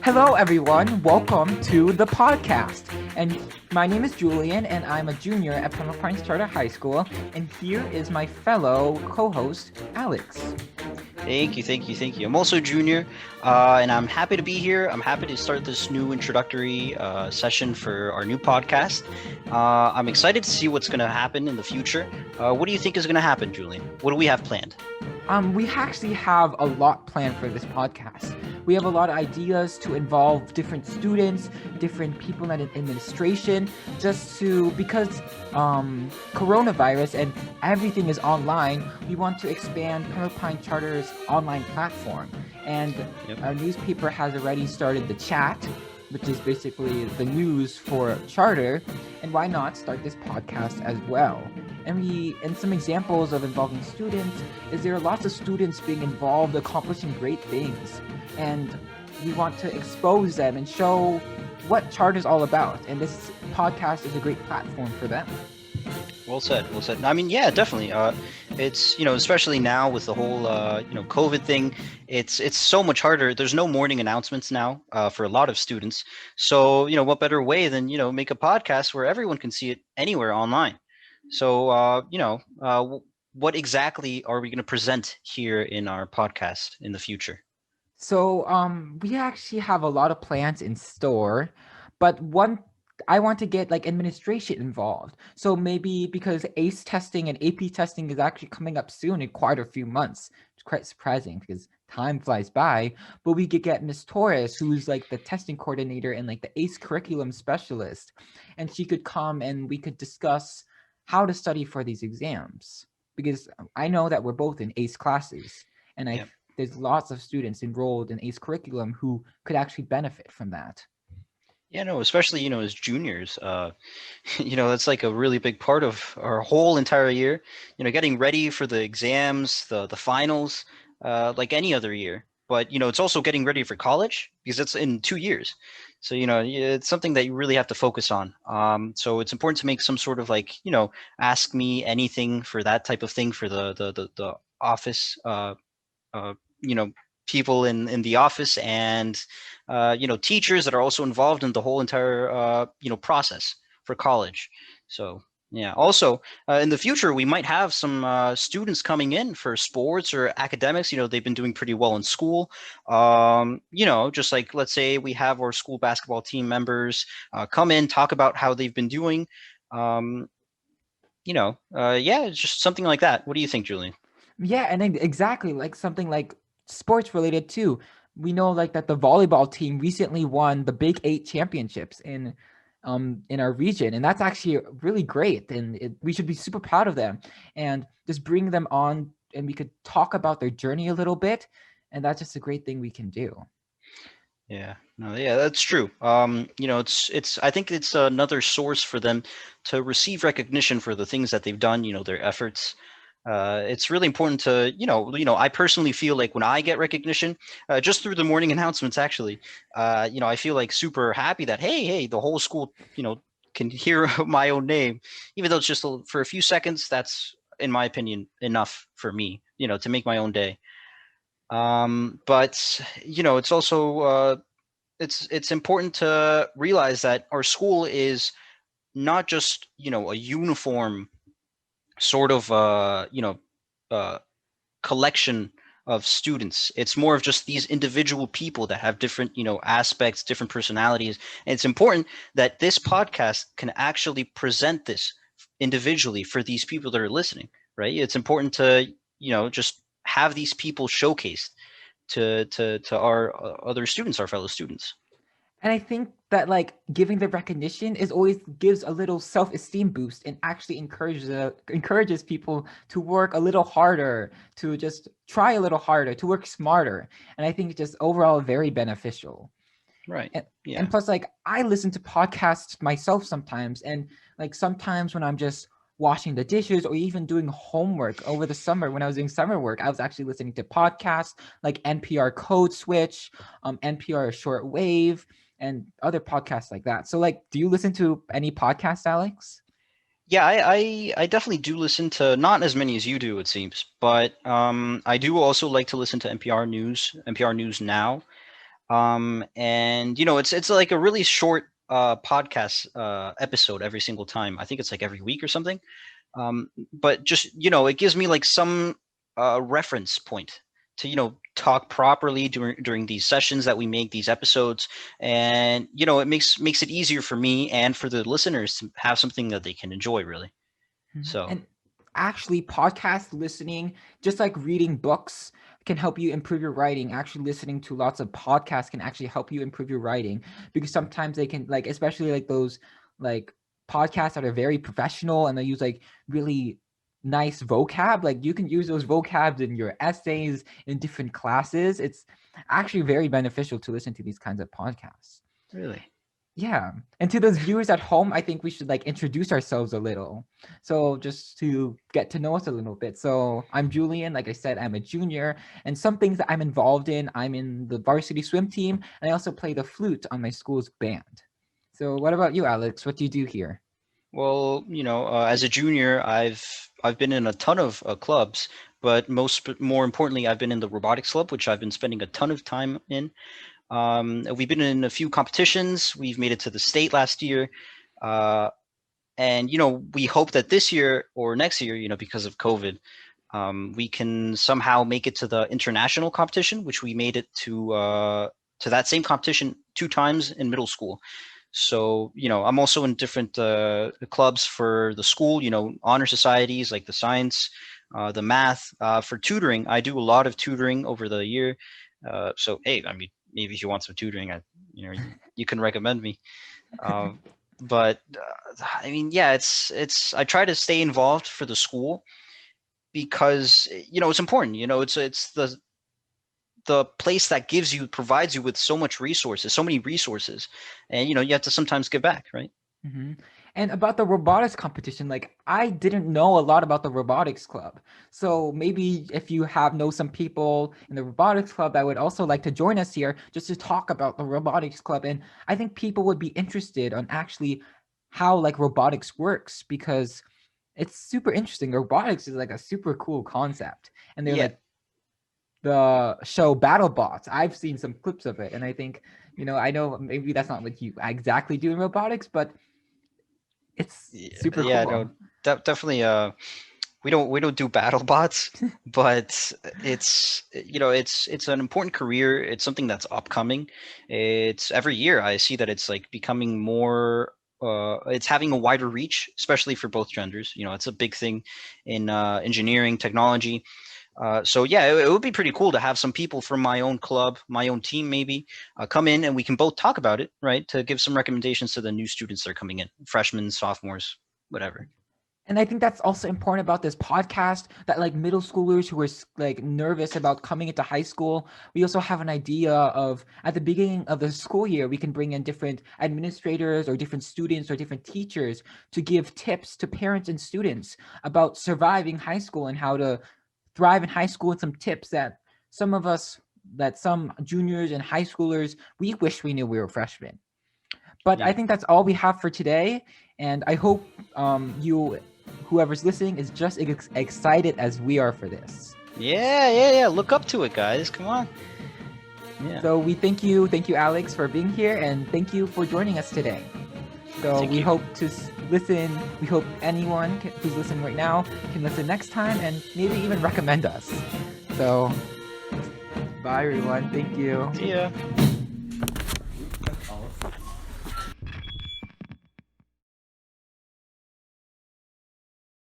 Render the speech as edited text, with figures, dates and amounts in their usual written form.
Hello, everyone. Welcome to the podcast. And my name is Julian, and I'm a junior at Plymouth Pines Charter High School. And here is my fellow co-host, Alex. Thank you. I'm also junior, and I'm happy to be here. I'm happy to start this new introductory session for our new podcast. I'm excited to see what's going to happen in the future. What do you think is going to happen, Julian? What do we have planned? We actually have a lot planned for this podcast. We have a lot of ideas to involve different students, different people in administration, because coronavirus and everything is online, we want to expand Plymouth Pine Charter's online platform. And Our newspaper has already started the chat, which is basically the news for Charter, and why not start this podcast as well? And some examples of involving students is there are lots of students being involved, accomplishing great things, and we want to expose them and show what Charter is all about, and this podcast is a great platform for them. Well said. I mean, yeah, definitely. It's, especially now with the whole, COVID thing, it's so much harder. There's no morning announcements now for a lot of students. So, what better way than, make a podcast where everyone can see it anywhere online. So, what exactly are we going to present here in our podcast in the future? So, we actually have a lot of plans in store, but I want to get administration involved. So maybe because ACE testing and AP testing is actually coming up soon in quite a few months. It's quite surprising because time flies by, but we could get Miss Torres, who's the testing coordinator and the ACE curriculum specialist, and she could come and we could discuss how to study for these exams, because I know that we're both in ACE classes, and there's lots of students enrolled in ACE curriculum who could actually benefit from that. Yeah, no, especially, as juniors, that's a really big part of our whole entire year, getting ready for the exams, the finals, like any other year. But, it's also getting ready for college because it's in 2 years. So, it's something that you really have to focus on. So it's important to make some sort of ask me anything for that type of thing for the office, people in the office and teachers that are also involved in the whole entire process for college. So yeah, also in the future we might have some students coming in for sports or academics. They've been doing pretty well in school. Just like, let's say we have our school basketball team members come in, talk about how they've been doing. It's just something like that. What do you think, Julian? Yeah, and then exactly something sports related too. We know that the volleyball team recently won the Big 8 championships in our region, and that's actually really great, and we should be super proud of them, and just bring them on, and we could talk about their journey a little bit, and that's just a great thing we can do. Yeah, no, yeah, that's true. It's I think it's another source for them to receive recognition for the things that they've done, their efforts. It's really important to, I personally feel like when I get recognition, just through the morning announcements, actually, I feel super happy that, hey, the whole school, can hear my own name, even though it's just for a few seconds. That's, in my opinion, enough for me, to make my own day. But, it's also, it's important to realize that our school is not just, a uniform sort of collection of students. It's more of just these individual people that have different aspects, different personalities, and it's important that this podcast can actually present this individually for these people that are listening, right? It's important to just have these people showcased to our other students, our fellow students. And I think that giving the recognition is always gives a little self-esteem boost and actually encourages people to work a little harder, to just try a little harder, to work smarter. And I think it's just overall very beneficial. Right. Yeah. And plus, I listen to podcasts myself sometimes, and sometimes when I'm just washing the dishes or even doing homework over the summer, when I was doing summer work, I was actually listening to podcasts like NPR Code Switch, NPR Shortwave, and other podcasts like that. So do you listen to any podcasts, Alex? Yeah, I definitely do listen to not as many as you do, it seems, but I do also like to listen to NPR News Now. And it's like a really short podcast episode every single time. I think it's like every week or something. But just it gives me like some reference point to talk properly during these sessions that we make, these episodes. And it makes it easier for me and for the listeners to have something that they can enjoy, really. So And actually, podcast listening, just like reading books, can help you improve your writing. Actually, listening to lots of podcasts can actually help you improve your writing, because sometimes they can, like, especially like those like podcasts that are very professional and they use like really nice vocab. Like you can use those vocabs in your essays in different classes. It's actually very beneficial to listen to these kinds of podcasts. really. Yeah. And to those viewers at home, I think we should like introduce ourselves a little. So just to get to know us a little bit. So I'm Julian. Like I said, I'm a junior, and some things that I'm involved in, I'm in the varsity swim team, and I also play the flute on my school's band. So what about you, Alex? What do you do here? Well, as a junior, I've been in a ton of clubs, but more importantly, I've been in the robotics club, which I've been spending a ton of time in. We've been in a few competitions. We've made it to the state last year, and we hope that this year or next year, because of COVID, we can somehow make it to the international competition, which we made it to that same competition 2 times in middle school. So, I'm also in different clubs for the school, honor societies like the science, the math. For tutoring, I do a lot of tutoring over the year. So, hey, I mean, maybe if you want some tutoring, you can recommend me. But I mean, yeah, I try to stay involved for the school because it's important. It's the place that provides you with so many resources, and you have to sometimes give back, right? Mm-hmm. And about the robotics competition, like I didn't know a lot about the robotics club. So maybe if you know some people in the robotics club that would also like to join us here just to talk about the robotics club. And I think people would be interested on actually how like robotics works, because it's super interesting. Robotics is like a super cool concept. And they're Yeah, like the show BattleBots. I've seen some clips of it, and I think, I know maybe that's not what you exactly do in robotics, but it's super yeah, cool. no, definitely. We don't do battle bots, but it's an important career. It's something that's upcoming. It's every year I see that it's like becoming more. It's having a wider reach, especially for both genders. It's a big thing in engineering, technology. So yeah, it would be pretty cool to have some people from my own club, my own team, maybe come in, and we can both talk about it, right? To give some recommendations to the new students that are coming in, freshmen, sophomores, whatever. And I think that's also important about this podcast, that like middle schoolers who are like nervous about coming into high school, we also have an idea of at the beginning of the school year, we can bring in different administrators or different students or different teachers to give tips to parents and students about surviving high school and how to thrive in high school, and some tips that some juniors and high schoolers, we wish we knew we were freshmen. But I Yeah. think that's all we have for today. And I hope whoever's listening is just excited as we are for this. Yeah. Look up to it, guys. Come on. Yeah. So we thank you, Alex, for being here, and thank you for joining us today. So Thank we you. hope to listen. We hope anyone who's listening right now can listen next time and maybe even recommend us. So bye, everyone. Thank you. See ya.